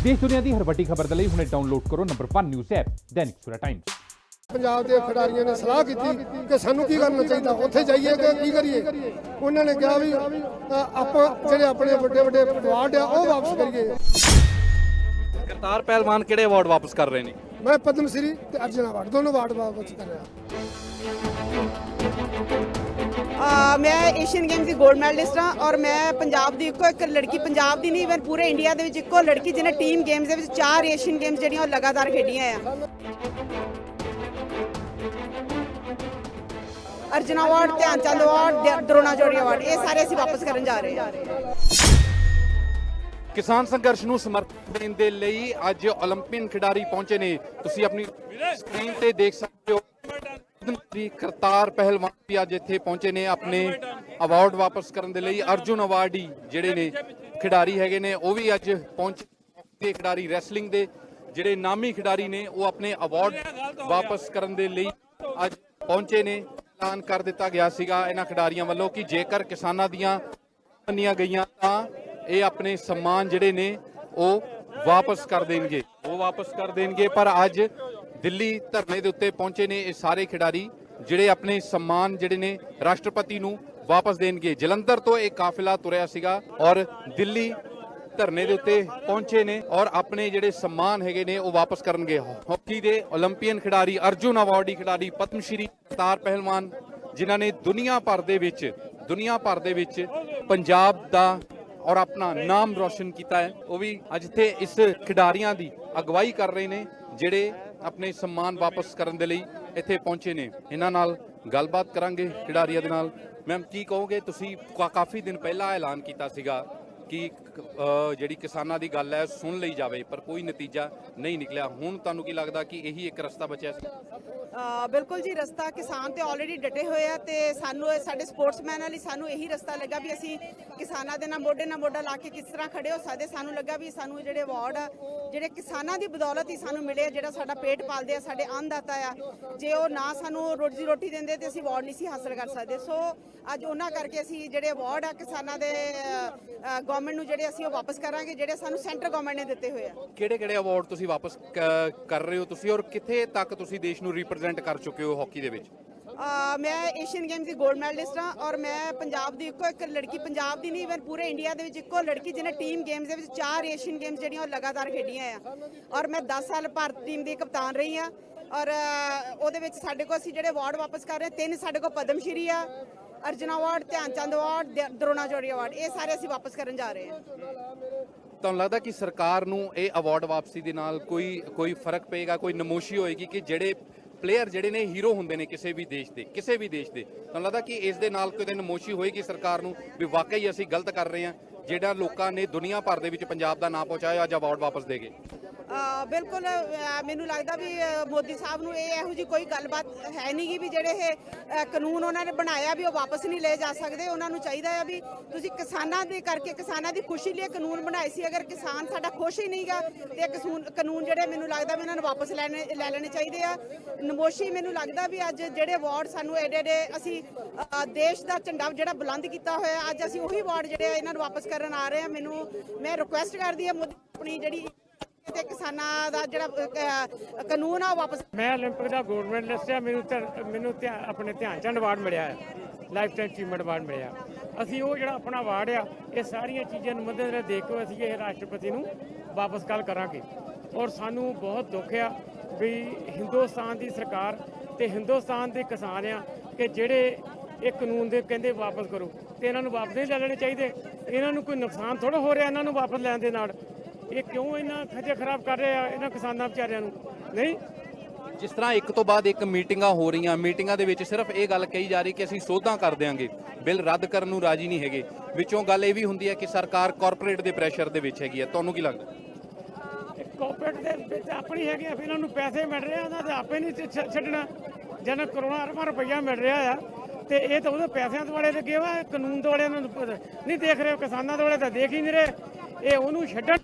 देश दुनिया की हर वड्डी खबर के लिए हुणे डाउनलोड करो number 1 news app Dainik Savera times. Punjab के खिडारियों ने सलाह की कि सानू की करना चाहिए, उत्थे जाइए कि की करिए। उन्होंने कहा भी आपां जिहड़े अपने वड्डे वड्डे अवार्ड आ वो वापस करिए। करतार पहलवान किहड़े अवार्ड वापस कर रहे हैं? मैं पद्म श्री ते अर्जुन अवार्ड दोनों अवार्ड वापस कर रहा। मैं एशियन गेम्स की गोल्ड मैडलिस्ट हाँ और मैं पंजाब की इको एक लड़की, पंजाब की नहीं इवन पूरे इंडिया के इको लड़की जिन्हें टीम गेम्स के 4 एशियन गेम्स जड़ियाँ लगातार खेडियां हैं। Arjun award, Dhyan Chand award, Dronacharya award, ये सारे ਅਸੀਂ वापस करन जा रहे हैं। किसान संघर्ष ਨੂੰ ਸਮਰਥਨ ਦੇਣ ਦੇ ਲਈ ਅੱਜ 올림픽 ਖਿਡਾਰੀ ਪਹੁੰਚੇ ਨੇ। ਤੁਸੀਂ ਆਪਣੀ ਸਕਰੀਨ ਤੇ ਦੇਖ ਸਕਦੇ ਹੋ ਕਰਤਾਰ ਪਹਿਲਵਾਨ ਵੀ ਅੱਜ ਇੱਥੇ ਪਹੁੰਚੇ ਨੇ ਆਪਣੇ ਅਵਾਰਡ ਵਾਪਸ ਕਰਨ ਦੇ ਲਈ। ਅਰਜੁਨ ਅਵਾਰਡੀ ਜਿਹੜੇ ਨੇ ਖਿਡਾਰੀ ਹੈਗੇ ਨੇ ਉਹ ਵੀ ਅੱਜ ਪਹੁੰਚੇ। ਖਿਡਾਰੀ ਰੈਸਲਿੰਗ ਦੇ ਜਿਹੜੇ ਨਾਮੀ ਖਿਡਾਰੀ ਨੇ ਉਹ ਆਪਣੇ ਅਵਾਰਡ ਵਾਪਸ ਕਰਨ ਦੇ ਲਈ ਅੱਜ ਪਹੁੰਚੇ ਨੇ। ਐਲਾਨ ਕਰ ਦਿੱਤਾ ਗਿਆ ਸੀਗਾ ਇਹਨਾਂ ਖਿਡਾਰੀਆਂ ਵੱਲੋਂ ਕਿ ਜੇਕਰ ਕਿਸਾਨਾਂ ਦੀਆਂ ਮੰਨੀਆਂ ਗਈਆਂ ਤਾਂ ਇਹ ਆਪਣੇ सम्मान ਜਿਹੜੇ ਨੇ ਉਹ ਵਾਪਸ ਕਰ ਦੇਣਗੇ। ਪਰ ਅੱਜ ਦਿੱਲੀ ਧਰਨੇ ਦੇ ਉੱਤੇ ਪਹੁੰਚੇ ਨੇ ਇਹ ਸਾਰੇ ਖਿਡਾਰੀ ਜਿਹੜੇ ਆਪਣੇ सम्मान ਜਿਹੜੇ ਨੇ ਰਾਸ਼ਟਰਪਤੀ ਨੂੰ ਵਾਪਸ ਦੇਣਗੇ। ਜਲੰਧਰ ਤੋਂ ਇਹ ਕਾਫਿਲਾ ਤੁਰਿਆ ਸੀਗਾ ਔਰ ਦਿੱਲੀ ਧਰਨੇ ਦੇ ਉੱਤੇ ਪਹੁੰਚੇ ਨੇ ਔਰ ਆਪਣੇ ਜਿਹੜੇ सम्मान ਹੈਗੇ ਨੇ ਉਹ ਵਾਪਸ ਕਰਨਗੇ। ਹਾਕੀ ਦੇ 올림픽 ਖਿਡਾਰੀ, ਅਰਜੁਨ ਅਵਾਰਡੀ ਖਿਡਾਰੀ, ਪਦਮ ਸ਼੍ਰੀ ਕਰਤਾਰ ਪਹਿਲਵਾਨ ਜਿਨ੍ਹਾਂ ਨੇ ਦੁਨੀਆ ਭਰ ਦੇ ਵਿੱਚ ਪੰਜਾਬ ਦਾ ਔਰ ਆਪਣਾ ਨਾਮ ਰੋਸ਼ਨ ਕੀਤਾ ਹੈ, ਉਹ ਵੀ ਅੱਜ ਇੱਥੇ ਇਸ ਖਿਡਾਰੀਆਂ ਦੀ ਅਗਵਾਈ ਕਰ ਰਹੇ ਨੇ ਜਿਹੜੇ ਆਪਣੇ सम्मान ਵਾਪਸ ਕਰਨ ਦੇ ਲਈ ਇੱਥੇ ਪਹੁੰਚੇ ਨੇ। ਇਹਨਾਂ ਨਾਲ ਗੱਲਬਾਤ ਕਰਾਂਗੇ ਖਿਡਾਰੀਆਂ ਦੇ ਨਾਲ। ਮੈਮ ਕੀ ਕਹੋਗੇ, ਤੁਸੀਂ ਕਾਫੀ ਦਿਨ ਪਹਿਲਾਂ ਐਲਾਨ ਕੀਤਾ ਸੀਗਾ ਕਿ ਜਿਹੜੀ ਕਿਸਾਨਾਂ ਦੀ ਗੱਲ ਹੈ ਸੁਣ ਲਈ ਜਾਵੇ ਪਰ ਕੋਈ ਨਤੀਜਾ ਨਹੀਂ ਨਿਕਲਿਆ। ਹੁਣ ਤੁਹਾਨੂੰ ਕੀ ਲੱਗਦਾ ਕਿ ਇਹੀ ਇੱਕ ਰਸਤਾ ਬਚਿਆ ਸੀ? ਬਿਲਕੁਲ ਜੀ, ਰਸਤਾ ਕਿਸਾਨ ਤੇ ਆਲਰੇਡੀ ਡਟੇ ਹੋਏ ਆ ਤੇ ਸਾਨੂੰ ਸਾਡੇ ਸਪੋਰਟਸਮੈਨ ਵਾਲੀ ਸਾਨੂੰ ਇਹੀ ਰਸਤਾ ਲੱਗਾ ਵੀ ਅਸੀਂ ਕਿਸਾਨਾਂ ਦੇ ਨਾਲ ਮੋਢਾ ਲਾ ਕੇ ਕਿਸ ਤਰ੍ਹਾਂ ਖੜੇ ਹੋ ਸਕਦੇ। ਸਾਨੂੰ ਲੱਗਾ ਵੀ ਸਾਨੂੰ ਜਿਹੜੇ ਅਵਾਰਡ ਆ ਜਿਹੜੇ ਕਿਸਾਨਾਂ ਦੀ ਬਦੌਲਤ ਹੀ ਸਾਨੂੰ ਮਿਲੇ, ਜਿਹੜਾ ਸਾਡਾ ਪੇਟ ਪਾਲਦੇ ਆ, ਸਾਡੇ ਅੰਨਦਾਤਾ ਆ, ਜੇ ਉਹ ਨਾ ਸਾਨੂੰ ਰੋਟੀ ਦਿੰਦੇ ਤੇ ਅਸੀਂ ਅਵਾਰਡ ਨਹੀਂ ਸੀ ਹਾਸਲ ਕਰ ਸਕਦੇ। ਸੋ ਅੱਜ ਉਹਨਾਂ ਕਰਕੇ ਅਸੀਂ ਜਿਹੜੇ ਅਵਾਰਡ ਆ ਕਿਸਾਨਾਂ ਦੇ ਗਵਰਨਮੈਂਟ ਨੂੰ ਜਿਹੜੇ ਅਸੀਂ ਉਹ ਵਾਪਸ ਕਰਾਂਗੇ, ਜਿਹੜੇ ਸਾਨੂੰ ਸੈਂਟਰ ਗਵਰਨਮੈਂਟ ਨੇ ਦਿੱਤੇ ਹੋਏ ਆ। ਕਿਹੜੇ ਅਵਾਰਡ ਤੁਸੀਂ ਵਾਪਸ ਕਰ ਰਹੇ ਹੋ ਤੁਸੀਂ ਔਰ ਕਿੱਥੇ ਤੱਕ ਤੁਸੀਂ ਦੇਸ਼ ਨੂੰ ਰਿਪਰੈਜ਼ੈਂਟ ਕਰ ਚੁੱਕੇ ਹੋ ਹਾਕੀ ਦੇ ਵਿੱਚ? मैं एशियन गेम्स की गोल्ड मैडलिस्ट हाँ और मैं पंजाब की इको एक लड़की, पंजाब की नहीं इवन पूरे इंडिया के इको लड़की जिन्हें टीम गेम्स के 4 एशियन गेम्स जड़ियाँ लगातार खेडियां हैं और मैं 10 साल भारत टीम की कप्तान रही हाँ। और ਉਹਦੇ ਵਿੱਚ ਸਾਡੇ ਕੋਲ ਅਸੀਂ ਜਿਹੜੇ ਅਵਾਰਡ ਵਾਪਸ ਕਰ ਰਹੇ 3 ਸਾਡੇ ਕੋਲ ਪਦਮ ਸ਼੍ਰੀ ਆ, Arjun award, Dhyanchand award, Dronacharya award, ਇਹ ਸਾਰੇ ਅਸੀਂ ਵਾਪਸ ਕਰਨ ਜਾ ਰਹੇ ਹਾਂ। ਤੁਹਾਨੂੰ ਲੱਗਦਾ ਕਿ ਸਰਕਾਰ ਨੂੰ ਇਹ ਅਵਾਰਡ ਵਾਪਸੀ ਦੇ ਨਾਲ ਕੋਈ ਫਰਕ ਪਏਗਾ, ਕੋਈ ਨਮੋਸ਼ੀ ਹੋਏਗੀ ਕਿ ਜਿਹੜੇ ਪਲੇਅਰ ਜਿਹੜੇ ਨੇ ਹੀਰੋ ਹੁੰਦੇ ਨੇ ਕਿਸੇ ਵੀ ਦੇਸ਼ ਦੇ ਤੁਹਾਨੂੰ ਲੱਗਦਾ ਕਿ ਇਸ ਦੇ ਨਾਲ ਕੋਈ ਨਮੋਸ਼ੀ ਹੋਏਗੀ ਸਰਕਾਰ ਨੂੰ ਵੀ ਵਾਕਈ ਅਸੀਂ ਗਲਤ ਕਰ ਰਹੇ ਹਾਂ ਜਿਹੜਾ ਲੋਕਾਂ ਨੇ ਦੁਨੀਆ ਭਰ ਦੇ ਵਿੱਚ ਪੰਜਾਬ ਦਾ ਨਾਮ ਪਹੁੰਚਾਇਆ, ਅੱਜ ਅਵਾਰਡ ਵਾਪਸ ਦੇ ਗਏ? ਬਿਲਕੁਲ, ਮੈਨੂੰ ਲੱਗਦਾ ਵੀ ਮੋਦੀ ਸਾਹਿਬ ਨੂੰ ਇਹੋ ਜਿਹੀ ਕੋਈ ਗੱਲਬਾਤ ਹੈ ਨਹੀਂ ਗੀ ਵੀ ਜਿਹੜੇ ਇਹ ਕਾਨੂੰਨ ਉਹਨਾਂ ਨੇ ਬਣਾਇਆ ਵੀ ਉਹ ਵਾਪਸ ਨਹੀਂ ਲਏ ਜਾ ਸਕਦੇ। ਉਹਨਾਂ ਨੂੰ ਚਾਹੀਦਾ ਹੈ ਵੀ ਤੁਸੀਂ ਕਿਸਾਨਾਂ ਦੇ ਕਰਕੇ ਕਿਸਾਨਾਂ ਦੀ ਖੁਸ਼ੀ ਲਈ ਕਾਨੂੰਨ ਬਣਾਏ ਸੀ, ਅਗਰ ਕਿਸਾਨ ਸਾਡਾ ਖੁਸ਼ ਹੀ ਨਹੀਂਗਾ ਤੇ ਕਾਨੂੰਨ ਜਿਹੜੇ ਮੈਨੂੰ ਲੱਗਦਾ ਵੀ ਉਹਨਾਂ ਨੂੰ ਵਾਪਸ ਲੈ ਲੈਣੇ ਚਾਹੀਦੇ ਆ। ਨਮੋਸ਼ੀ ਮੈਨੂੰ ਲੱਗਦਾ ਵੀ ਅੱਜ ਜਿਹੜੇ ਅਵਾਰਡ ਸਾਨੂੰ ਐਡੇ ਅਸੀਂ ਦੇਸ਼ ਦਾ ਝੰਡਾ ਜਿਹੜਾ ਬੁਲੰਦ ਕੀਤਾ ਹੋਇਆ, ਅੱਜ ਅਸੀਂ ਉਹੀ ਅਵਾਰਡ ਜਿਹੜੇ ਇਹਨਾਂ ਨੂੰ ਵਾਪਸ ਕਰਨ ਆ ਰਹੇ ਹਾਂ। ਮੈਂ ਰਿਕੁਐਸਟ ਕਰਦੀ ਹਾਂ ਮੋਦੀ ਆਪਣੀ ਜਿਹੜੀ ਤੇ ਕਿਸਾਨਾਂ ਦਾ ਜਿਹੜਾ ਕਾਨੂੰਨ ਆ ਵਾਪਸ। ਮੈਂ 올림픽 ਦਾ ਗੋਲਡ ਮੈਡਲਿਸਟ ਆ, ਮੈਨੂੰ ਆਪਣੇ ਧਿਆਨਚੰਦ ਅਵਾਰਡ ਮਿਲਿਆ ਹੈ, ਲਾਈਫ ਟਾਈਮ ਅਚੀਵਮੈਂਟ ਅਵਾਰਡ ਮਿਲਿਆ। ਅਸੀਂ ਉਹ ਜਿਹੜਾ ਆਪਣਾ ਅਵਾਰਡ ਆ ਇਹ ਸਾਰੀਆਂ ਚੀਜ਼ਾਂ ਨੂੰ ਮੱਦੇਨਜ਼ਰ ਦੇਖ ਕੇ ਅਸੀਂ ਇਹ ਰਾਸ਼ਟਰਪਤੀ ਨੂੰ ਵਾਪਸ ਕੱਲ੍ਹ ਕਰਾਂਗੇ। ਔਰ ਸਾਨੂੰ ਬਹੁਤ ਦੁੱਖ ਆ ਵੀ ਹਿੰਦੁਸਤਾਨ ਦੀ ਸਰਕਾਰ ਤੇ ਹਿੰਦੁਸਤਾਨ ਦੇ ਕਿਸਾਨ ਆ ਕਿ ਜਿਹੜੇ ਇਹ ਕਾਨੂੰਨ ਦੇ ਕਹਿੰਦੇ ਵਾਪਸ ਕਰੋ ਤੇ ਇਹਨਾਂ ਨੂੰ ਵਾਪਸ ਨਹੀਂ ਲੈ ਲੈਣੇ ਚਾਹੀਦੇ। ਇਹਨਾਂ ਨੂੰ ਕੋਈ ਨੁਕਸਾਨ ਥੋੜ੍ਹਾ ਹੋ ਰਿਹਾ ਇਹਨਾਂ ਨੂੰ ਵਾਪਸ ਲੈਣ ਦੇ ਨਾਲ। ਇਹ ਕਿਉਂ ਇਹਨਾਂ ਖੱਜਲ ਖਰਾਬ ਕਰ ਰਹੇ ਆ ਇਹਨਾਂ ਕਿਸਾਨਾਂ ਵਿਚਾਰਿਆਂ ਨੂੰ? ਨਹੀਂ, ਜਿਸ ਤਰ੍ਹਾਂ ਇੱਕ ਤੋਂ ਬਾਅਦ ਇੱਕ ਮੀਟਿੰਗਾਂ ਹੋ ਰਹੀਆਂ, ਮੀਟਿੰਗਾਂ ਦੇ ਵਿੱਚ ਸਿਰਫ ਇਹ ਗੱਲ ਕਹੀ ਜਾ ਰਹੀ ਕਿ ਅਸੀਂ ਸੋਧਾਂ ਕਰ ਦਿਆਂਗੇ, ਬਿੱਲ ਰੱਦ ਕਰਨ ਨੂੰ ਰਾਜੀ ਨਹੀਂ ਹੈਗੇ। ਵਿੱਚੋਂ ਗੱਲ ਇਹ ਵੀ ਹੁੰਦੀ ਹੈ ਕਿ ਸਰਕਾਰ ਕਾਰਪੋਰੇਟ ਦੇ ਪ੍ਰੈਸ਼ਰ ਦੇ ਵਿੱਚ ਹੈਗੀ ਹੈ। ਤੁਹਾਨੂੰ ਕੀ ਲੱਗਦਾ? ਕਾਰਪੋਰੇਟ ਦੇ ਵਿੱਚ ਆਪਣੀ ਹੈਗੀ ਆ, ਫਿਰ ਇਹਨਾਂ ਨੂੰ ਪੈਸੇ ਮਿਲ ਰਹੇ ਆ, ਉਹਨਾਂ ਦੇ ਆਪੇ ਨਹੀਂ ਛੱਡਣਾ। ਜਿਹਨਾਂ ਕਰੋੜਾਂ ਅਰਬਾਂ ਰੁਪਈਆ ਮਿਲ ਰਿਹਾ ਆ ਤੇ ਇਹ ਤਾਂ ਉਹਦੇ ਪੈਸਿਆਂ ਦੁਆਲੇ ਲੱਗੇ ਵਾ, ਕਾਨੂੰਨ ਦੁਆਲੇ ਇਹਨਾਂ ਨੂੰ ਨਹੀਂ ਦੇਖ ਰਹੇ, ਕਿਸਾਨਾਂ ਦੁਆਲੇ ਤਾਂ ਦੇਖ ਹੀ ਨਹੀਂ ਰਹੇ। ਇਹ ਉਹਨੂੰ ਛੱਡਣ,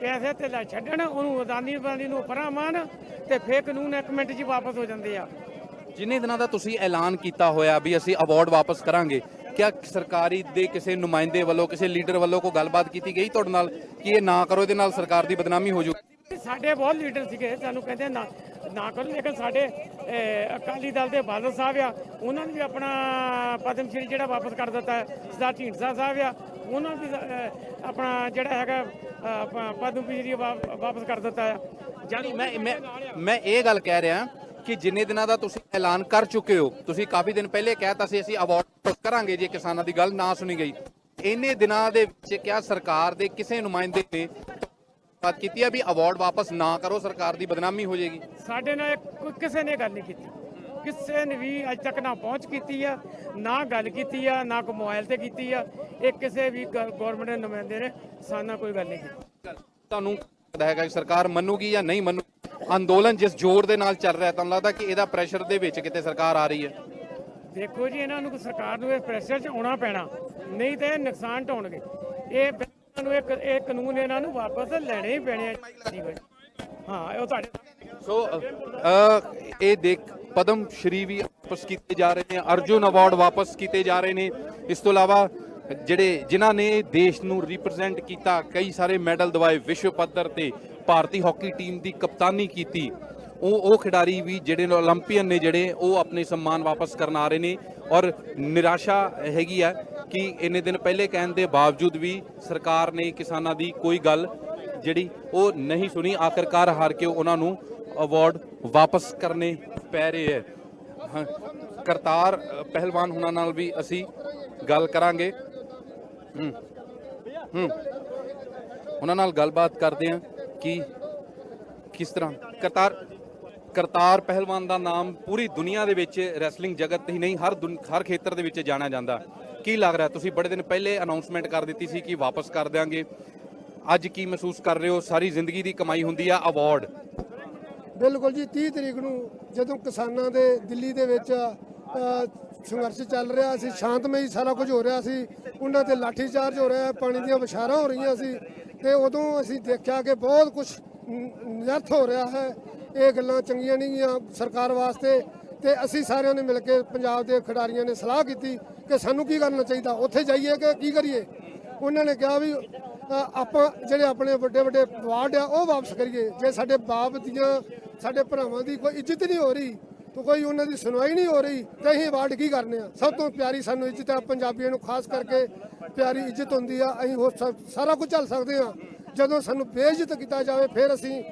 ਪੈਸੇ ਤੇ ਲੈ ਛੱਡਣ, ਉਹਨੂੰ ਅਦਾਨੀ ਨੂੰ ਪਰਾਂ ਮਾਨ ਤੇ ਫੇਰ ਕਾਨੂੰਨ 1 ਮਿੰਟ 'ਚ ਵਾਪਸ ਹੋ ਜਾਂਦੇ ਆ। ਜਿੰਨੇ ਦਿਨਾਂ ਦਾ ਤੁਸੀਂ ਐਲਾਨ ਕੀਤਾ ਹੋਇਆ ਵੀ ਅਸੀਂ ਅਵਾਰਡ ਵਾਪਸ ਕਰਾਂਗੇ, क्या सरकारी ਦੇ ਕਿਸੇ ਨੁਮਾਇੰਦੇ ਵੱਲੋਂ ਕਿਸੇ ਲੀਡਰ ਵੱਲੋਂ ਕੋਈ ਗੱਲਬਾਤ ਕੀਤੀ ਗਈ ਤੁਹਾਡੇ ਨਾਲ ਕਿ ਇਹ ਨਾ ਕਰੋ, ਇਹਦੇ ਨਾਲ ਸਰਕਾਰ ਦੀ ਬਦਨਾਮੀ ਹੋ ਜਾਊਗੀ? ਸਾਡੇ ਬਹੁਤ ਲੀਡਰ ਸੀਗੇ, ਸਾਨੂੰ ਕਹਿੰਦੇ ਨਾ ਨਾ ਕਰੋ, ਲੇਕਿਨ ਸਾਡੇ ਅਕਾਲੀ ਦਲ ਦੇ ਬਾਦਲ ਸਾਹਿਬ ਆ, ਉਹਨਾਂ ਨੇ ਵੀ ਆਪਣਾ ਪਦਮ ਸ਼੍ਰੀ ਜਿਹੜਾ ਵਾਪਸ ਕਰ ਦਿੱਤਾ ਹੈ। ਸਰਦਾਰ ਢੀਂਡਸਾ ਸਾਹਿਬ ਆ, ਉਹਨਾਂ ਨੇ ਵੀ ਆਪਣਾ ਜਿਹੜਾ ਹੈਗਾ ਪਦਮ ਸ਼੍ਰੀ ਵਾਪਸ ਕਰ ਦਿੱਤਾ ਹੈ। ਜਾਨੀ ਮੈਂ ਇਹ ਗੱਲ ਕਹਿ ਰਿਹਾ ਕਿ ਜਿੰਨੇ ਦਿਨਾਂ ਦਾ ਤੁਸੀਂ ਐਲਾਨ ਕਰ ਚੁੱਕੇ ਹੋ, ਤੁਸੀਂ ਕਾਫੀ ਦਿਨ ਪਹਿਲੇ ਕਹਿਤਾ ਸੀ ਅਸੀਂ ਅਵਾਰਡ ਕਰਾਂਗੇ ਜੇ ਕਿਸਾਨਾਂ ਦੀ ਗੱਲ ਨਾ ਸੁਣੀ ਗਈ, ਇੰਨੇ ਦਿਨਾਂ ਦੇ ਵਿੱਚ ਕਿਆ ਸਰਕਾਰ ਦੇ ਕਿਸੇ ਨੁਮਾਇੰਦੇ ਨੇ ਬਾਤ ਕੀਤੀ ਹੈ ਵੀ ਅਵਾਰਡ ਵਾਪਸ ਨਾ ਕਰੋ, ਸਰਕਾਰ ਦੀ ਬਦਨਾਮੀ ਹੋ ਜਾਏਗੀ? ਸਾਡੇ ਨਾਲ ਕਿਸੇ ਨੇ ਗੱਲ ਨਹੀਂ ਕੀਤੀ, ਕਿਸੇ ਨੇ ਵੀ ਅੱਜ ਤੱਕ ਨਾ ਪਹੁੰਚ ਕੀਤੀ ਆ, ਨਾ ਗੱਲ ਕੀਤੀ ਆ, ਨਾ ਕੋਈ ਮੋਬਾਈਲ ਤੇ ਕੀਤੀ ਆ। ਇਹ ਕਿਸੇ ਵੀ ਗਵਰਨਮੈਂਟ ਦੇ ਨੁਮਾਇੰਦੇ ਨੇ ਸਾਡੇ ਨਾਲ ਕੋਈ ਗੱਲ ਨਹੀਂ ਕੀਤੀ। ਤੁਹਾਨੂੰ ਲੱਗਦਾ ਹੈਗਾ ਕਿ ਸਰਕਾਰ ਮੰਨੂਗੀ ਜਾਂ ਨਹੀਂ ਮੰਨੂ? ਅੰਦੋਲਨ ਜਿਸ ਜ਼ੋਰ ਦੇ ਨਾਲ ਚੱਲ ਰਿਹਾ, ਤੁਹਾਨੂੰ ਲੱਗਦਾ ਕਿ ਇਹਦਾ ਪ੍ਰੈਸ਼ਰ ਦੇ ਵਿੱਚ ਕਿਤੇ ਸਰਕਾਰ ਆ ਰਹੀ ਹੈ? ਦੇਖੋ ਜੀ, ਇਹਨਾਂ ਨੂੰ ਸਰਕਾਰ ਨੂੰ ਇਸ ਪ੍ਰੈਸ਼ਰ 'ਚ ਆਉਣਾ ਪੈਣਾ, ਨਹੀਂ ਤਾਂ ਇਹ ਨੁਕਸਾਨ ਢਾਉਣਗੇ। ਇਹ ਨੂੰ ਇਹ ਕਾਨੂੰਨ ਇਹਨਾਂ ਨੂੰ ਵਾਪਸ ਲੈਣੇ ਹੀ ਪੈਣੇ ਆ। ਹਾਂ, ਉਹ ਤੁਹਾਡੇ ਸੋ ਇਹ ਦੇਖ ਪਦਮ ਸ਼੍ਰੀ ਵੀ ਵਾਪਸ ਕੀਤੇ ਜਾ ਰਹੇ ਨੇ, ਅਰਜੁਨ ਅਵਾਰਡ ਵਾਪਸ ਕੀਤੇ ਜਾ ਰਹੇ ਨੇ। ਇਸ ਤੋਂ ਇਲਾਵਾ ਜਿਨ੍ਹਾਂ ਨੇ ਦੇਸ਼ ਨੂੰ ਰਿਪਰੈਜ਼ੈਂਟ ਕੀਤਾ, ਕਈ ਸਾਰੇ ਮੈਡਲ ਦਿਵਾਏ ਵਿਸ਼ਵ ਪੱਧਰ ਤੇ, ਭਾਰਤੀ ਹਾਕੀ ਟੀਮ ਦੀ ਕਪਤਾਨੀ ਕੀਤੀ, ਉਹ ਖਿਡਾਰੀ ਵੀ ਜਿਹੜੇ ਨੇ ਓਲੰਪੀਅਨ ਨੇ, ਜਿਹੜੇ ਉਹ ਆਪਣੇ ਸਨਮਾਨ ਵਾਪਸ ਕਰਨ ਆ ਰਹੇ ਨੇ। ਔਰ ਨਿਰਾਸ਼ਾ ਹੈਗੀ ਆ ਕਿ ਇੰਨੇ ਦਿਨ ਪਹਿਲੇ ਕਹਿਣ ਦੇ ਬਾਵਜੂਦ ਵੀ ਸਰਕਾਰ ਨੇ ਕਿਸਾਨਾਂ ਦੀ ਕੋਈ ਗੱਲ ਜਿਹੜੀ ਉਹ ਨਹੀਂ ਸੁਣੀ। ਆਖਿਰਕਾਰ ਹਾਰ ਕੇ ਉਹਨਾਂ ਨੂੰ ਅਵਾਰਡ ਵਾਪਸ ਕਰਨੇ ਪੈ ਰਹੇ ਹੈ। ਕਰਤਾਰ ਪਹਿਲਵਾਨ ਹੁਣਾਂ ਨਾਲ ਵੀ ਅਸੀਂ ਗੱਲ ਕਰਾਂਗੇ, ਉਹਨਾਂ ਨਾਲ ਗੱਲਬਾਤ ਕਰਦੇ ਹਾਂ ਕਿ ਕਿਸ ਤਰ੍ਹਾਂ ਕਰਤਾਰ ਪਹਿਲਵਾਨ ਦਾ ਨਾਮ ਪੂਰੀ ਦੁਨੀਆ ਦੇ ਵਿੱਚ ਰੈਸਲਿੰਗ ਜਗਤ ਹੀ ਨਹੀਂ ਹਰ ਖੇਤਰ ਦੇ ਵਿੱਚ ਜਾਣਿਆ ਜਾਂਦਾ। ਕੀ ਲੱਗ ਰਿਹਾ, ਤੁਸੀਂ ਬੜੇ ਦਿਨ ਪਹਿਲੇ ਅਨਾਉਂਸਮੈਂਟ ਕਰ ਦਿੱਤੀ ਸੀ ਕਿ ਵਾਪਸ ਕਰ ਦਿਆਂਗੇ, ਅੱਜ ਕੀ ਮਹਿਸੂਸ ਕਰ ਰਹੇ ਹੋ? ਸਾਰੀ ਜ਼ਿੰਦਗੀ ਦੀ ਕਮਾਈ ਹੁੰਦੀ ਆ ਅਵਾਰਡ। ਬਿਲਕੁਲ ਜੀ, 30 ਤਰੀਕ ਨੂੰ ਜਦੋਂ ਕਿਸਾਨਾਂ ਦੇ ਦਿੱਲੀ ਦੇ ਵਿੱਚ ਸੰਘਰਸ਼ ਚੱਲ ਰਿਹਾ ਸੀ, ਸ਼ਾਂਤਮਈ ਸਾਰਾ ਕੁਝ ਹੋ ਰਿਹਾ ਸੀ, ਉਹਨਾਂ ਤੇ ਲਾਠੀ ਚਾਰਜ ਹੋ ਰਿਹਾ, ਪਾਣੀ ਦੀਆਂ ਵਿਸ਼ਾਰਾਂ ਹੋ ਰਹੀਆਂ ਸੀ, ਤੇ ਉਦੋਂ ਅਸੀਂ ਦੇਖਿਆ ਕਿ ਬਹੁਤ ਕੁਝ ਨਿਰਥ ਹੋ ਰਿਹਾ ਹੈ। ਇਹ ਗੱਲਾਂ ਚੰਗੀਆਂ ਨਹੀਂ ਗੀਆਂ ਸਰਕਾਰ ਵਾਸਤੇ, ਤੇ ਅਸੀਂ ਸਾਰਿਆਂ ਨੇ ਮਿਲ ਕੇ ਪੰਜਾਬ ਦੇ ਖਿਡਾਰੀਆਂ ਨੇ ਸਲਾਹ ਕੀਤੀ ਕਿ ਸਾਨੂੰ ਕੀ ਕਰਨਾ ਚਾਹੀਦਾ, ਉੱਥੇ ਜਾਈਏ ਕਿ ਕੀ ਕਰੀਏ। ਉਹਨਾਂ ਨੇ ਕਿਹਾ ਵੀ ਆਪਾਂ ਜਿਹੜੇ ਆਪਣੇ ਵੱਡੇ ਵੱਡੇ ਅਵਾਰਡ ਆ ਉਹ ਵਾਪਸ ਕਰੀਏ। ਜੇ ਸਾਡੇ ਬਾਪ ਦੀਆਂ ਸਾਡੇ ਭਰਾਵਾਂ ਦੀ ਕੋਈ ਇੱਜ਼ਤ ਨਹੀਂ ਹੋ ਰਹੀ, ਤਾਂ ਕੋਈ ਉਹਨਾਂ ਦੀ ਸੁਣਵਾਈ ਨਹੀਂ ਹੋ ਰਹੀ, ਤੇ ਅਸੀਂ ਅਵਾਰਡ ਕੀ ਕਰਨੇ ਆ? ਸਭ ਤੋਂ ਪਿਆਰੀ ਸਾਨੂੰ ਇੱਜ਼ਤ ਆ, ਪੰਜਾਬੀਆਂ ਨੂੰ ਖਾਸ ਕਰਕੇ ਪਿਆਰੀ ਇੱਜ਼ਤ ਹੁੰਦੀ ਆ। ਅਸੀਂ ਹੋਰ ਸਾਰਾ ਕੁਝ ਝੱਲ ਸਕਦੇ ਆ, ਜਦੋਂ ਸਾਨੂੰ ਬੇਇੱਜ਼ਤ ਕੀਤਾ ਜਾਵੇ ਫਿਰ ਅਸੀਂ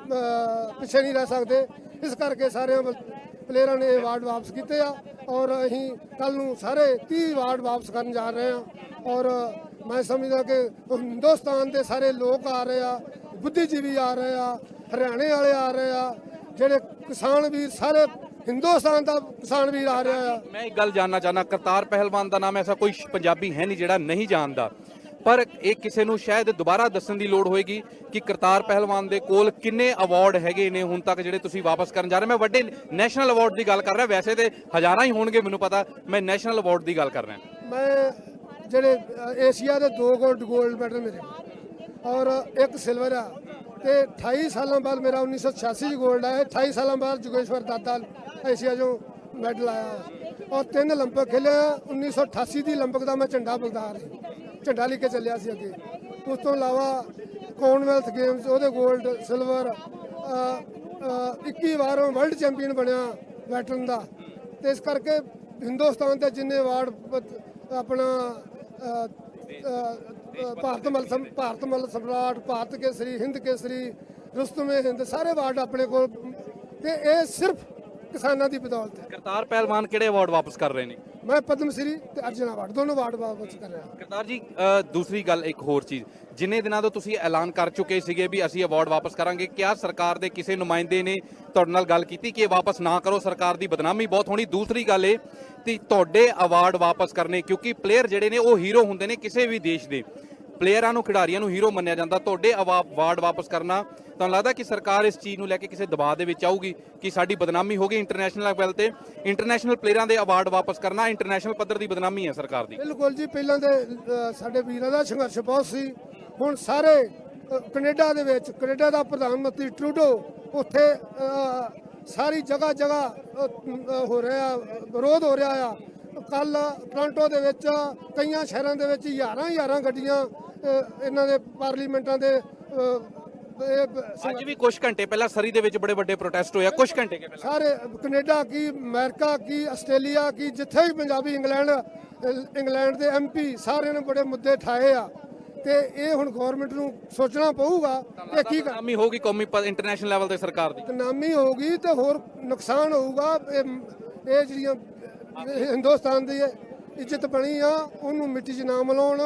ਪਿੱਛੇ ਨਹੀਂ ਰਹਿ ਸਕਦੇ। ਇਸ ਕਰਕੇ ਸਾਰਿਆਂ ਪਲੇਅਰਾਂ ਨੇ ਅਵਾਰਡ ਵਾਪਸ ਕੀਤੇ ਆ, ਔਰ ਅਸੀਂ ਕੱਲ ਨੂੰ ਸਾਰੇ 30 ਅਵਾਰਡ ਵਾਪਸ ਕਰਨ ਜਾ ਰਹੇ ਆ। ਔਰ ਮੈਂ ਸਮਝਦਾ ਕਿ ਹਿੰਦੁਸਤਾਨ ਦੇ ਸਾਰੇ ਲੋਕ ਆ ਰਹੇ ਆ, ਬੁੱਧੀਜੀਵੀ ਆ ਰਹੇ ਆ, ਹਰਿਆਣੇ ਵਾਲੇ ਆ ਰਹੇ ਆ, ਜਿਹੜੇ ਕਿਸਾਨ ਵੀਰ ਸਾਰੇ ਹਿੰਦੁਸਤਾਨ ਦਾ ਕਿਸਾਨ ਵੀਰ ਆ ਰਿਹਾ ਆ। ਮੈਂ ਇੱਕ ਗੱਲ ਜਾਨਣਾ ਚਾਹਨਾ, ਕਰਤਾਰ ਪਹਿਲਵਾਨ ਦਾ ਨਾਮ ਐਸਾ ਕੋਈ ਪੰਜਾਬੀ ਹੈ ਨਹੀਂ ਜਿਹੜਾ ਨਹੀਂ ਜਾਣਦਾ, ਪਰ ਇਹ ਕਿਸੇ ਨੂੰ ਸ਼ਾਇਦ ਦੁਬਾਰਾ ਦੱਸਣ ਦੀ ਲੋੜ ਹੋਏਗੀ ਕਿ ਕਰਤਾਰ ਪਹਿਲਵਾਨ ਦੇ ਕੋਲ ਕਿੰਨੇ ਅਵਾਰਡ ਹੈਗੇ ਨੇ ਹੁਣ ਤੱਕ ਜਿਹੜੇ ਤੁਸੀਂ ਵਾਪਸ ਕਰਨ ਜਾ ਰਹੇ। ਮੈਂ ਵੱਡੇ ਨੈਸ਼ਨਲ ਅਵਾਰਡ ਦੀ ਗੱਲ ਕਰ ਰਿਹਾ, ਵੈਸੇ ਤੇ ਹਜ਼ਾਰਾਂ ਹੀ ਹੋਣਗੇ ਮੈਨੂੰ ਪਤਾ, ਮੈਂ ਨੈਸ਼ਨਲ ਅਵਾਰਡ ਦੀ ਗੱਲ ਕਰ ਰਿਹਾ। ਮੈਂ ਜਿਹੜੇ ਏਸ਼ੀਆ ਦੇ 2 ਗੋਲਡ ਮੈਡਲ ਮੇਰੇ ਔਰ 1 ਸਿਲਵਰ ਆ, ਤੇ 28 ਸਾਲਾਂ ਬਾਅਦ ਮੇਰਾ 1986 ਗੋਲਡ ਆਇਆ। 28 ਸਾਲਾਂ ਬਾਅਦ ਜੋਗੇਸ਼ਵਰ ਦਾਦਾ ਏਸ਼ੀਆ ਚੋਂ ਮੈਡਲ ਆਇਆ, ਔਰ 3 올림픽 ਖੇਲੇ। 1988 ਦੀ 올림픽 ਦਾ ਮੈਂ ਝੰਡਾ ਬਲਦਾਰ ਝੰਡਾ ਲੈ ਕੇ ਚੱਲਿਆ ਸੀ ਅੱਗੇ। ਉਸ ਤੋਂ ਇਲਾਵਾ ਕਾਮਨਵੈਲਥ ਗੇਮਸ ਉਹਦੇ ਗੋਲਡ ਸਿਲਵਰ, 21 ਵਾਰ ਵਰਲਡ ਚੈਂਪੀਅਨ ਬਣਿਆ ਵੈਟਰਨ ਦਾ। ਤੇ ਇਸ ਕਰਕੇ ਹਿੰਦੁਸਤਾਨ ਦੇ ਜਿੰਨੇ ਅਵਾਰਡ ਆਪਣਾ ਭਾਰਤ ਮੱਲ ਸਮਰਾਟ, ਭਾਰਤ ਕੇਸਰੀ, ਹਿੰਦ ਕੇਸਰੀ, ਰੁਸਤਮੇ ਹਿੰਦ, ਸਾਰੇ ਅਵਾਰਡ ਆਪਣੇ ਕੋਲ, ਤੇ ਇਹ ਸਿਰਫ ਕਿਸਾਨਾਂ ਦੀ ਬਦੌਲਤ ਹੈ। ਕਰਤਾਰ ਪਹਿਲਵਾਨ ਕਿਹੜੇ ਅਵਾਰਡ ਵਾਪਸ ਕਰ ਰਹੇ ਨੇ? ਮੈਂ ਪਦਮ ਸ਼੍ਰੀ ਤੇ ਅਰਜੁਨ ਅਵਾਰਡ ਦੋਨੋਂ ਅਵਾਰਡ ਵਾਪਸ ਕਰ ਰਿਹਾ। ਕਰਤਾਰ ਜੀ, ਦੂਸਰੀ ਗੱਲ, ਇੱਕ ਹੋਰ ਚੀਜ਼, ਜਿੰਨੇ ਦਿਨਾਂ ਤੋਂ ਤੁਸੀਂ ਐਲਾਨ ਕਰ ਚੁੱਕੇ ਸੀਗੇ ਵੀ ਅਸੀਂ ਅਵਾਰਡ ਵਾਪਸ ਕਰਾਂਗੇ, ਕਿਆ ਸਰਕਾਰ ਦੇ ਕਿਸੇ ਨੁਮਾਇੰਦੇ ਨੇ ਤੁਹਾਡੇ ਨਾਲ ਗੱਲ ਕੀਤੀ ਕਿ ਇਹ ਵਾਪਸ ਨਾ ਕਰੋ, ਸਰਕਾਰ ਦੀ ਬਦਨਾਮੀ ਬਹੁਤ ਹੋਣੀ? ਦੂਸਰੀ ਗੱਲ ਇਹ ਕਿ ਤੁਹਾਡੇ ਅਵਾਰਡ ਵਾਪਸ ਕਰਨੇ, ਕਿਉਂਕਿ ਪਲੇਅਰ ਜਿਹੜੇ ਨੇ ਉਹ ਹੀਰੋ ਹੁੰਦੇ ਨੇ ਕਿਸੇ ਵੀ ਦੇਸ਼ ਦੇ, ਪਲੇਅਰਾਂ ਨੂੰ ਖਿਡਾਰੀਆਂ ਨੂੰ ਹੀਰੋ ਮੰਨਿਆ ਜਾਂਦਾ। ਤੁਹਾਡੇ ਅਵਾਰਡ ਵਾਪਸ ਕਰਨਾ, ਤੁਹਾਨੂੰ ਲੱਗਦਾ ਕਿ ਸਰਕਾਰ ਇਸ ਚੀਜ਼ ਨੂੰ ਲੈ ਕੇ ਕਿਸੇ ਦਬਾਅ ਦੇ ਵਿੱਚ ਆਊਗੀ ਕਿ ਸਾਡੀ ਬਦਨਾਮੀ ਹੋ ਗਈ ਇੰਟਰਨੈਸ਼ਨਲ ਲੈਵਲ ਤੇ? ਇੰਟਰਨੈਸ਼ਨਲ ਪਲੇਅਰਾਂ ਦੇ ਅਵਾਰਡ ਵਾਪਸ ਕਰਨਾ ਇੰਟਰਨੈਸ਼ਨਲ ਪੱਧਰ ਦੀ ਬਦਨਾਮੀ ਹੈ ਸਰਕਾਰ ਦੀ। ਬਿਲਕੁਲ ਜੀ, ਪਹਿਲਾਂ ਤੇ ਸਾਡੇ ਵੀਰਾਂ ਦਾ ਸੰਘਰਸ਼ ਬਹੁਤ ਸੀ, ਹੁਣ ਸਾਰੇ ਕੈਨੇਡਾ ਦੇ ਵਿੱਚ, ਕੈਨੇਡਾ ਦਾ ਪ੍ਰਧਾਨ ਮੰਤਰੀ ਟਰੂਡੋ ਉੱਥੇ ਸਾਰੀ ਜਗ੍ਹਾ ਹੋ ਰਿਹਾ, ਵਿਰੋਧ ਹੋ ਰਿਹਾ ਆ। ਕੱਲ ਟੋਰਾਂਟੋ ਦੇ ਵਿੱਚ ਕਈਆਂ ਸ਼ਹਿਰਾਂ ਦੇ ਵਿੱਚ ਹਜ਼ਾਰਾਂ ਗੱਡੀਆਂ ਇਹਨਾਂ ਦੇ ਪਾਰਲੀਮੈਂਟਾਂ ਦੇ ਅੱਜ ਵੀ ਕੁਝ ਘੰਟੇ ਪਹਿਲਾਂ ਸਰੀ ਦੇ ਵਿੱਚ ਬੜੇ ਵੱਡੇ ਪ੍ਰੋਟੈਸਟ ਹੋਇਆ ਕੁਝ ਘੰਟੇ ਕੇ ਪਹਿਲਾਂ ਸਾਰੇ ਕੈਨੇਡਾ ਕੀ ਅਮਰੀਕਾ ਕੀ ਆਸਟ੍ਰੇਲੀਆ ਕੀ ਜਿੱਥੇ ਵੀ ਪੰਜਾਬੀ ਇੰਗਲੈਂਡ ਦੇ MP ਸਾਰਿਆਂ ਨੇ ਬੜੇ ਮੁੱਦੇ ਠਾਏ ਆ ਤੇ ਇਹ ਹੁਣ ਗਵਰਨਮੈਂਟ ਨੂੰ ਸੋਚਣਾ ਪਊਗਾ ਕਿ ਕੀ ਨਾਮੀ ਹੋਊਗੀ ਕੌਮੀ ਇੰਟਰਨੈਸ਼ਨਲ ਲੈਵਲ ਤੇ ਸਰਕਾਰ ਦੀ ਨਾਮੀ ਹੋਊਗੀ ਤੇ ਹੋਰ ਨੁਕਸਾਨ ਹੋਊਗਾ। ਇਹ ਜਿਹੜੀਆਂ ਹਿੰਦੁਸਤਾਨ ਦੀ ਇੱਜ਼ਤ ਬਣੀ ਆ ਉਹਨੂੰ ਮਿੱਟੀ 'ਚ ਨਾ ਮਿਲਾਉਣ।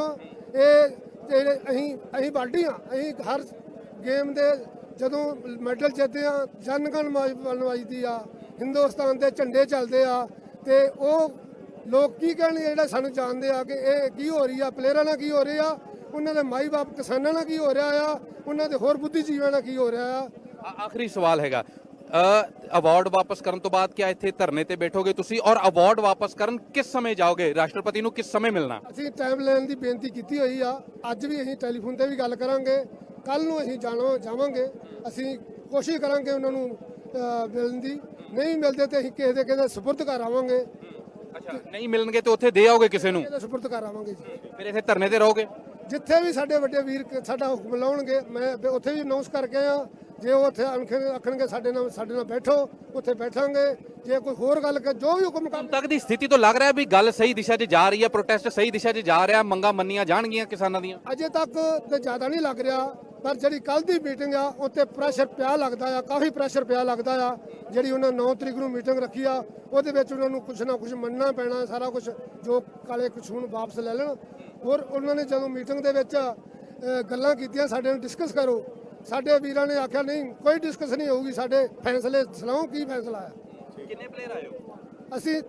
ਇਹ ਜਿਹੜੇ ਅਸੀਂ ਬਾਡੀ ਆ, ਅਸੀਂ ਹਰ ਗੇਮ ਦੇ ਜਦੋਂ ਮੈਡਲ ਜਿੱਤਦੇ ਆ ਜਨ ਗਣ ਮਨ ਵੱਜਦੀ ਆ, ਹਿੰਦੁਸਤਾਨ ਦੇ ਝੰਡੇ ਚੱਲਦੇ ਆ ਤੇ ਉਹ ਲੋਕ ਕੀ ਕਹਿਣਗੇ ਜਿਹੜੇ ਸਾਨੂੰ ਜਾਣਦੇ ਆ ਕਿ ਇਹ ਕੀ ਹੋ ਰਹੀ ਆ, ਪਲੇਅਰਾਂ ਨਾਲ ਕੀ ਹੋ ਰਿਹਾ ਆ, ਉਹਨਾਂ ਦੇ ਮਾਈ ਬਾਪ ਕਿਸਾਨਾਂ ਨਾਲ ਕੀ ਹੋ ਰਿਹਾ ਆ, ਉਹਨਾਂ ਦੇ ਹੋਰ ਬੁੱਧੀਜੀਵੀਆਂ ਨਾਲ ਕੀ ਹੋ ਰਿਹਾ ਆ। ਆਖਰੀ ਸਵਾਲ ਹੈਗਾ ਅਵਾਰਡ ਵਾਪਸ ਕਰਨ ਤੋਂ ਬਾਅਦ ਕਿਆ ਇੱਥੇ ਧਰਨੇ ਤੇ ਬੈਠੋਗੇ ਤੁਸੀਂ ਔਰ ਅਵਾਰਡ ਵਾਪਸ ਕਰਨ ਕਿਸ ਸਮੇਂ ਜਾਓਗੇ? ਰਾਸ਼ਟਰਪਤੀ ਨੂੰ ਕਿਸ ਸਮੇਂ ਮਿਲਣਾ? ਅਸੀਂ ਟਾਈਮ ਲੈਣ ਦੀ ਬੇਨਤੀ ਕੀਤੀ ਹੋਈ ਆ। ਅੱਜ ਵੀ ਅਸੀਂ ਟੈਲੀਫੋਨ ਤੇ ਵੀ ਗੱਲ ਕਰਾਂਗੇ, ਕੱਲ ਨੂੰ ਅਸੀਂ ਜਾਵਾਂਗੇ। ਅਸੀਂ ਕੋਸ਼ਿਸ਼ ਕਰਾਂਗੇ ਉਹਨਾਂ ਨੂੰ ਮਿਲਣ ਦੀ, ਨਹੀਂ ਮਿਲਦੇ ਤੇ ਅਸੀਂ ਕਿਸੇ ਦੇ ਸਪੁਰਦ ਕਰ ਆਵਾਂਗੇ। ਅੱਛਾ, ਨਹੀਂ ਮਿਲਣਗੇ ਤੇ ਉੱਥੇ ਦੇ ਆਓਗੇ ਕਿਸੇ ਨੂੰ? ਸਪੁਰਦ ਕਰ ਆਵਾਂਗੇ ਜੀ। ਫਿਰ ਇੱਥੇ ਧਰਨੇ ਤੇ ਰਹੋਗੇ? ਜਿੱਥੇ ਵੀ ਸਾਡੇ ਵੱਡੇ ਵੀਰ ਸਾਡਾ ਹੁਕਮ ਲਾਉਣਗੇ, ਮੈਂ ਉੱਥੇ ਵੀ ਅਨਾਉਂਸ ਕਰਕੇ ਆ, ਜੇ ਉਹ ਉੱਥੇ ਆਖਣਗੇ ਸਾਡੇ ਨਾਲ ਬੈਠੋ, ਉੱਥੇ ਬੈਠਾਂਗੇ। ਜੇ ਕੋਈ ਹੋਰ ਗੱਲ ਜੋ ਵੀ ਹੁਕਮ ਹੁਣ ਤੱਕ ਦੀ ਸਥਿਤੀ ਤੋਂ ਲੱਗ ਰਿਹਾ ਵੀ ਗੱਲ ਸਹੀ ਦਿਸ਼ਾ 'ਚ ਜਾ ਰਹੀ ਹੈ, ਪ੍ਰੋਟੈਸਟ ਸਹੀ ਦਿਸ਼ਾ 'ਚ ਜਾ ਰਿਹਾ, ਮੰਗਾਂ ਮੰਨੀਆਂ ਜਾਣਗੀਆਂ ਕਿਸਾਨਾਂ ਦੀਆਂ? ਅਜੇ ਤੱਕ ਤੇ ਜ਼ਿਆਦਾ ਨਹੀਂ ਲੱਗ ਰਿਹਾ, ਪਰ ਜਿਹੜੀ ਕੱਲ ਦੀ ਮੀਟਿੰਗ ਆ ਉੱਤੇ ਪ੍ਰੈਸ਼ਰ ਪਿਆ ਲੱਗਦਾ ਆ, ਕਾਫੀ ਪ੍ਰੈਸ਼ਰ ਪਿਆ ਲੱਗਦਾ ਆ। ਜਿਹੜੀ ਉਹਨਾਂ 9 ਤਰੀਕ ਨੂੰ ਮੀਟਿੰਗ ਰੱਖੀ ਆ ਉਹਦੇ ਵਿੱਚ ਉਹਨਾਂ ਨੂੰ ਕੁਝ ਨਾ ਕੁਝ ਮੰਨਣਾ ਪੈਣਾ, ਸਾਰਾ ਕੁਝ ਜੋ ਕਾਲੇ ਕਾਨੂੰਨ ਵਾਪਸ ਲੈ ਲੈਣ। ਹੋਰ ਉਹਨਾਂ ਨੇ ਜਦੋਂ ਮੀਟਿੰਗ ਦੇ ਵਿੱਚ ਗੱਲਾਂ ਕੀਤੀਆਂ ਸਾਡੇ ਨਾਲ ਡਿਸਕਸ ਕਰੋ, ਸਾਡੇ ਵੀਰਾਂ ਨੇ ਆਖਿਆ ਨਹੀਂ ਕੋਈ ਡਿਸਕਸ ਨਹੀਂ ਹੋਊਗੀ, ਸਾਡੇ ਫੈਸਲੇ ਸੁਣਾਓ ਕੀ ਫੈਸਲਾ ਆ। ਕਿੰਨੇ ਪਲੇਅਰ ਆਏ ਹੋ? ਅਸੀਂ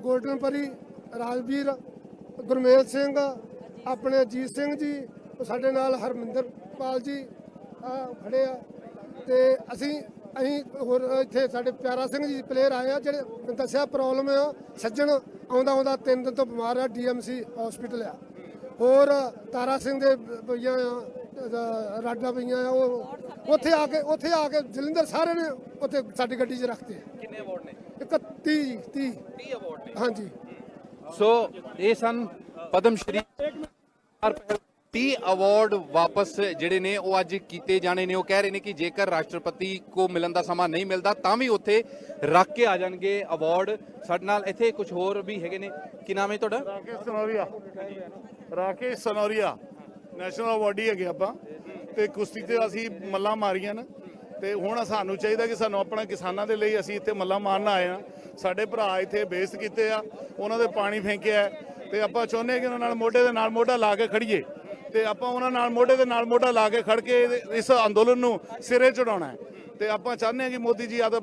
ਗੋਲਡਨ ਪਰੀ, ਰਾਜਵੀਰ, ਗੁਰਮੇਲ ਸਿੰਘ, ਆਪਣੇ ਅਜੀਤ ਸਿੰਘ ਜੀ, ਸਾਡੇ ਨਾਲ ਹਰਮਿੰਦਰਪਾਲ ਜੀ ਖੜੇ ਆ ਤੇ ਅਸੀਂ ਹੋਰ ਇੱਥੇ ਸਾਡੇ ਪਿਆਰਾ ਸਿੰਘ ਜੀ ਪਲੇਅਰ ਆਏ ਆ ਜਿਹੜੇ ਦੱਸਿਆ ਪ੍ਰੋਬਲਮ ਆ। ਸੱਜਣ ਆਉਂਦਾ 3 ਦਿਨ ਤੋਂ ਬਿਮਾਰ ਆ, DMC ਹਸਪੀਟਲ ਆ। ਹੋਰ ਤਾਰਾ ਸਿੰਘ ਦੇ ਪਈਆਂ ਆ, ਰਾਡਾ ਪਈਆਂ ਆ, ਉਹ ਉੱਥੇ ਆ ਕੇ ਜਲੰਧਰ ਸਾਰੇ ਨੇ ਉੱਥੇ ਸਾਡੀ ਗੱਡੀ 'ਚ ਰੱਖਤੇ। ਕਿੰਨੇ ਅਵਾਰਡ ਨੇ? 30 ਅਵਾਰਡ ਨੇ। ਹਾਂਜੀ। ਸੋ ਇਹ ਸਨ ਪਦਮ ਸ਼੍ਰੀ 30 ਅਵਾਰਡ ਵਾਪਸ ਜਿਹੜੇ ਨੇ ਉਹ ਅੱਜ ਕੀਤੇ ਜਾਣੇ ਨੇ। ਉਹ ਕਹਿ ਰਹੇ ਨੇ ਕਿ ਜੇਕਰ ਰਾਸ਼ਟਰਪਤੀ ਕੋ ਮਿਲਣ ਦਾ ਸਮਾਂ ਨਹੀਂ ਮਿਲਦਾ ਤਾਂ ਵੀ ਉੱਥੇ ਰੱਖ ਕੇ ਆ ਜਾਣਗੇ ਅਵਾਰਡ। ਸਾਡੇ ਨਾਲ ਇੱਥੇ ਕੁਝ ਹੋਰ ਵੀ ਹੈਗੇ ਨੇ। ਕੀ ਨਾਮ ਹੈ ਤੁਹਾਡਾ? ਰਾਕੇਸ਼ ਸਨੌਰੀਆ ਨੈਸ਼ਨਲ ਅਵਾਰਡੀ ਹੈਗੇ ਆਪਾਂ ਤੇ ਕੁਸ਼ਤੀ ਤੇ ਅਸੀਂ ਮੱਲਾਂ ਮਾਰੀਆਂ ਨੇ ਤੇ ਹੁਣ ਸਾਨੂੰ ਚਾਹੀਦਾ ਕਿ ਸਾਨੂੰ ਆਪਣਾ ਕਿਸਾਨਾਂ ਦੇ ਲਈ ਅਸੀਂ ਇੱਥੇ ਮੱਲਾਂ ਮਾਰਨ ਆਏ ਆ। ਸਾਡੇ ਭਰਾ ਇੱਥੇ ਬੇਇੱਜ਼ਤ ਕੀਤੇ ਆ, ਉਹਨਾਂ ਦੇ ਪਾਣੀ ਫੇਂਕਿਆ ਤੇ ਆਪਾਂ ਚਾਹੁੰਦੇ ਕਿ ਉਹਨਾਂ ਨਾਲ ਮੋਢੇ ਦੇ ਨਾਲ ਮੋਢਾ ਲਾ ਕੇ ਖੜੀਏ ਤੇ ਆਪਾਂ ਉਹਨਾਂ ਨਾਲ ਮੋਢੇ ਦੇ ਨਾਲ ਮੋਢਾ ਲਾ ਕੇ ਖੜ ਕੇ ਇਸ ਅੰਦੋਲਨ ਨੂੰ ਸਿਰੇ ਚੜਾਉਣਾ ਹੈ। ਤੇ ਆਪਾਂ ਚਾਹੁੰਦੇ ਹਾਂ ਕਿ ਮੋਦੀ ਜੀ ਆਦਾ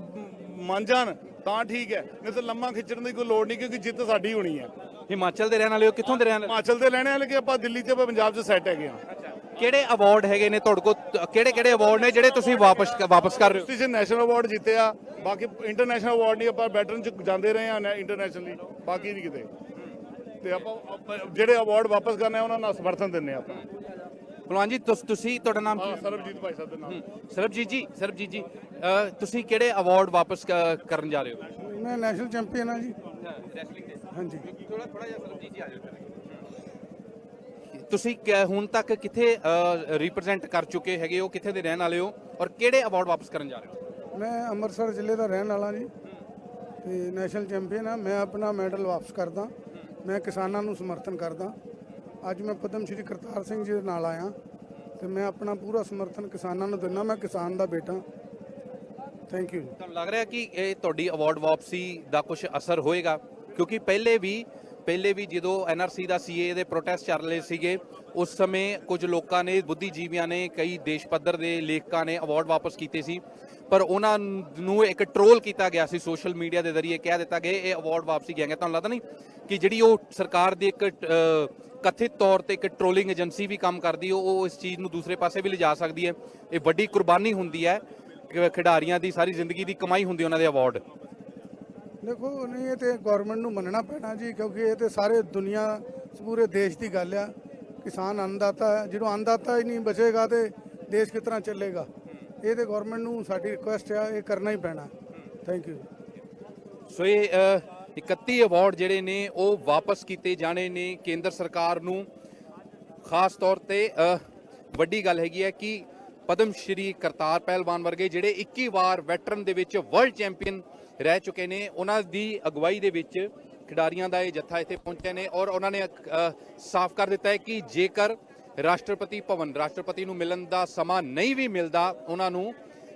ਮੰਨ ਜਾਣ ਤਾਂ ਠੀਕ ਹੈ, ਨਹੀਂ ਤਾਂ ਲੰਮਾ ਖਿੱਚਣ ਦੀ ਕੋਈ ਲੋੜ ਨਹੀਂ ਕਿਉਂਕਿ ਜਿੱਤ ਸਾਡੀ ਹੋਣੀ ਹੈ। ਹਿਮਾਚਲ ਦੇ ਰਹਿਣ ਵਾਲੇ ਹੋ? ਕਿੱਥੋਂ ਦੇ ਰਹਿਣ ਵਾਲੇ? ਹਿਮਾਚਲ ਦੇ ਲੈਣੇ ਵਾਲੇ ਕਿ ਆਪਾਂ ਦਿੱਲੀ ਤੇ ਪੰਜਾਬ 'ਚ ਸੈੱਟ ਹੈਗੇ ਆ। ਕਿਹੜੇ ਅਵਾਰਡ ਹੈਗੇ ਨੇ ਤੁਹਾਡੇ ਕੋਲ? ਕਿਹੜੇ ਅਵਾਰਡ ਨੇ ਜਿਹੜੇ ਤੁਸੀਂ ਵਾਪਸ ਕਰ ਰਹੇ ਹੋ? ਤੁਸੀਂ ਨੈਸ਼ਨਲ ਅਵਾਰਡ ਜਿੱਤਿਆ, ਬਾਕੀ ਇੰਟਰਨੈਸ਼ਨਲ ਅਵਾਰਡ ਨਹੀਂ, ਆਪਾਂ ਵੈਟਰਨ 'ਚ ਜਾਂਦੇ ਰਹੇ ਆ ਇੰਟਰਨੈਸ਼ਨਲੀ, ਬਾਕੀ ਨਹੀਂ ਕਿਤੇ। ਤੇ ਆਪਾਂ ਜਿਹੜੇ ਅਵਾਰਡ ਵਾਪਸ ਕਰਨੇ ਆ ਉਹਨਾਂ ਨਾਲ ਸਮਰਥਨ ਦਿੰਨੇ ਆ ਆਪਾਂ। ਭਲਵਾਨ ਜੀ ਤੁਸੀਂ ਤੁਹਾਡਾ ਨਾਮ ਕੀ? ਸਰਬਜੀਤ ਭਾਈ ਸਾਹਿਬ ਦਾ ਨਾਮ। ਸਰਬਜੀਤ ਜੀ ਤੁਸੀਂ ਕਿਹੜੇ ਅਵਾਰਡ ਵਾਪਸ ਕਰਨ ਜਾ ਰਹੇ ਹੋ? ਮੈਂ ਨੈਸ਼ਨਲ ਚੈਂਪੀਅਨ ਹਾਂ ਜੀ। ਰੈਸਲਿੰਗ ਦੇ? ਹਾਂਜੀ। ਥੋੜਾ ਜਿਹਾ ਸਰਬਜੀਤ ਜੀ ਆ ਜਾਓ। ਤੁਸੀਂ ਹੁਣ ਤੱਕ ਕਿੱਥੇ ਰਿਪਰੈਜ਼ੈਂਟ ਕਰ ਚੁੱਕੇ ਹੈਗੇ ਹੋ, ਕਿੱਥੇ ਦੇ ਰਹਿਣ ਵਾਲੇ ਹੋ ਔਰ ਕਿਹੜੇ ਅਵਾਰਡ ਵਾਪਸ ਕਰਨ ਜਾ ਰਹੇ ਹੋ? ਮੈਂ ਅੰਮ੍ਰਿਤਸਰ ਜ਼ਿਲ੍ਹੇ ਦਾ ਰਹਿਣ ਵਾਲਾ ਜੀ ਤੇ ਨੈਸ਼ਨਲ ਚੈਂਪੀਅਨ ਹਾਂ। ਮੈਂ ਆਪਣਾ ਮੈਡਲ ਵਾਪਸ ਕਰਦਾ। ਮੈਂ ਕਿਸਾਨਾਂ ਨੂੰ ਸਮਰਥਨ ਕਰਦਾ। ਅੱਜ ਮੈਂ ਪਦਮ ਸ਼੍ਰੀ ਕਰਤਾਰ ਸਿੰਘ ਜੀ ਦੇ ਨਾਲ ਆਇਆ ਤੇ ਮੈਂ ਆਪਣਾ ਪੂਰਾ ਸਮਰਥਨ ਕਿਸਾਨਾਂ ਨੂੰ ਦਿੰਦਾ। ਮੈਂ ਕਿਸਾਨ ਦਾ ਬੇਟਾ। ਥੈਂਕ ਯੂ ਜੀ। ਤੁਹਾਨੂੰ ਲੱਗ ਰਿਹਾ ਕਿ ਇਹ ਤੁਹਾਡੀ ਅਵਾਰਡ ਵਾਪਸੀ ਦਾ ਕੁਝ ਅਸਰ ਹੋਏਗਾ? ਕਿਉਂਕਿ ਪਹਿਲੇ ਵੀ ਜਦੋਂ NRC ਦਾ CA ਦੇ ਪ੍ਰੋਟੈਸਟ ਚੱਲ ਰਹੇ ਸੀਗੇ ਉਸ ਸਮੇਂ ਕੁਝ ਲੋਕਾਂ ਨੇ, ਬੁੱਧੀਜੀਵੀਆਂ ਨੇ, ਕਈ ਦੇਸ਼ ਪੱਧਰ ਦੇ ਲੇਖਕਾਂ ਨੇ ਅਵਾਰਡ ਵਾਪਸ ਕੀਤੇ ਸੀ, ਪਰ ਉਹਨਾਂ ਨੂੰ ਇੱਕ ਟਰੋਲ ਕੀਤਾ ਗਿਆ ਸੀ ਸੋਸ਼ਲ ਮੀਡੀਆ ਦੇ ਜ਼ਰੀਏ। ਕਹਿ ਦਿੱਤਾ ਗਿਆ ਇਹ ਅਵਾਰਡ ਵਾਪਸੀ ਗਿਆ। ਤੁਹਾਨੂੰ ਲੱਗਦਾ ਨਹੀਂ ਕਿ ਜਿਹੜੀ ਉਹ ਸਰਕਾਰ ਦੀ ਇੱਕ ਕਥਿਤ ਤੌਰ ਤੇ ਇੱਕ ਟਰੋਲਿੰਗ ਏਜੰਸੀ ਵੀ ਕੰਮ ਕਰਦੀ, ਉਹ ਇਸ ਚੀਜ਼ ਨੂੰ ਦੂਸਰੇ ਪਾਸੇ ਵੀ ਲਿਜਾ ਸਕਦੀ ਹੈ? ਇਹ ਵੱਡੀ ਕੁਰਬਾਨੀ ਹੁੰਦੀ ਹੈ, ਖਿਡਾਰੀਆਂ ਦੀ ਸਾਰੀ ਜ਼ਿੰਦਗੀ ਦੀ ਕਮਾਈ ਹੁੰਦੀ ਉਹਨਾਂ ਦੇ ਅਵਾਰਡ। ਦੇਖੋ ਨਹੀਂ, ਇਹ ਤੇ ਗਵਰਨਮੈਂਟ ਨੂੰ ਮੰਨਣਾ ਪੈਣਾ ਜੀ, ਕਿਉਂਕਿ ਇਹ ਤੇ ਸਾਰੇ ਦੁਨੀਆ ਪੂਰੇ ਦੇਸ਼ ਦੀ ਗੱਲ ਆ। ਕਿਸਾਨ ਅੰਨਦਾਤਾ ਹੈ, ਜਦੋਂ ਅੰਨਦਾਤਾ ਹੀ ਨਹੀਂ ਬਚੇਗਾ ਤੇ ਦੇਸ਼ ਕਿਸ ਤਰ੍ਹਾਂ ਚੱਲੇਗਾ? ਇਹ ਤੇ ਗਵਰਨਮੈਂਟ ਨੂੰ ਸਾਡੀ ਰਿਕੁਐਸਟ ਆ, ਇਹ ਕਰਨਾ ਹੀ ਪੈਣਾ। Thank you. ਸੋ ਇਹ 31 ਅਵਾਰਡ ਜਿਹੜੇ ਨੇ ਉਹ ਵਾਪਸ ਕੀਤੇ ਜਾਣੇ ਨੇ ਕੇਂਦਰ ਸਰਕਾਰ ਨੂੰ। ਖਾਸ ਤੌਰ ਤੇ ਵੱਡੀ ਗੱਲ ਹੈਗੀ ਹੈ ਕਿ ਪਦਮ ਸ਼੍ਰੀ ਕਰਤਾਰ ਪਹਿਲਵਾਨ ਵਰਗੇ ਜਿਹੜੇ 21 ਵਾਰ ਵੈਟਰਨ ਦੇ ਵਿੱਚ ਵਰਲਡ ਚੈਂਪੀਅਨ ਰਹਿ ਚੁੱਕੇ ਨੇ, ਉਹਨਾਂ ਦੀ ਅਗਵਾਈ ਦੇ ਵਿੱਚ ਖਿਡਾਰੀਆਂ ਦਾ ਇਹ ਜੱਥਾ ਇੱਥੇ ਪਹੁੰਚੇ ਨੇ ਔਰ ਉਹਨਾਂ ਨੇ ਸਾਫ਼ ਕਰ ਦਿੱਤਾ ਹੈ ਕਿ ਜੇਕਰ ਰਾਸ਼ਟਰਪਤੀ ਭਵਨ ਰਾਸ਼ਟਰਪਤੀ ਨੂੰ ਮਿਲਣ ਦਾ ਸਮਾਂ ਨਹੀਂ ਵੀ ਮਿਲਦਾ ਉਹਨਾਂ ਨੂੰ,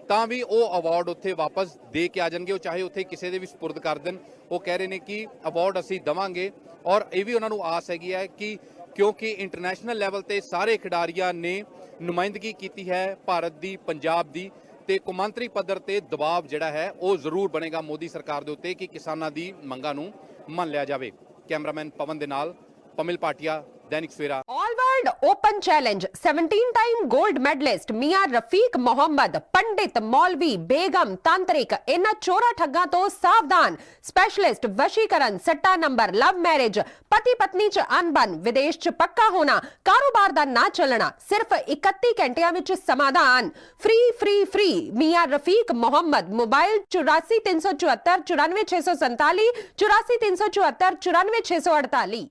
ਤਾਂ ਵੀ ਉਹ ਅਵਾਰਡ ਉੱਥੇ ਵਾਪਸ ਦੇ ਕੇ ਆ ਜਾਣਗੇ। ਉਹ ਚਾਹੇ ਉੱਥੇ ਕਿਸੇ ਦੇ ਵੀ ਸਪੁਰਦ ਕਰ ਦੇਣ। ਉਹ ਕਹਿ ਰਹੇ ਨੇ ਕਿ ਅਵਾਰਡ ਅਸੀਂ ਦੇਵਾਂਗੇ ਔਰ ਇਹ ਵੀ ਉਹਨਾਂ ਨੂੰ ਆਸ ਹੈਗੀ ਹੈ ਕਿ ਕਿਉਂਕਿ ਇੰਟਰਨੈਸ਼ਨਲ ਲੈਵਲ ਤੇ ਸਾਰੇ ਖਿਡਾਰੀਆਂ ਨੇ ਨੁਮਾਇੰਦਗੀ ਕੀਤੀ ਹੈ ਭਾਰਤ ਦੀ, ਪੰਜਾਬ ਦੀ, ਤੇ ਕੌਮਾਂਤਰੀ ਪੱਧਰ ਤੇ ਦਬਾਅ ਜਿਹੜਾ ਹੈ ਉਹ ਜ਼ਰੂਰ ਬਣੇਗਾ ਮੋਦੀ ਸਰਕਾਰ ਦੇ ਉੱਤੇ ਕਿ ਕਿਸਾਨਾਂ ਦੀ ਮੰਗਾਂ ਨੂੰ ਮੰਨ ਲਿਆ ਜਾਵੇ। ਕੈਮਰਾਮੈਨ ਪਵਨ ਦੇ ਨਾਲ ਪਮਿਲ ਪਾਟਿਆ, Dainik Savera. All world open challenge 17 time gold medalist Miyan Rafiq Mohammad, पंडित, मौलवी, बेगम, तांत्रिक, इन्हां चोरा ठग्गां तो सावधान। स्पेशलिस्ट वशीकरण, सट्टा नंबर, लव मैरिज, पति पत्नी च अनबन, विदेश च पक्का होना, कारोबार दा ना चलना, सिर्फ 31 घंटियां विच समाधान। फ्री फ्री फ्री मियां रफीक मोहम्मद। मोबाइल 84 374 94 647 84 374 94 648।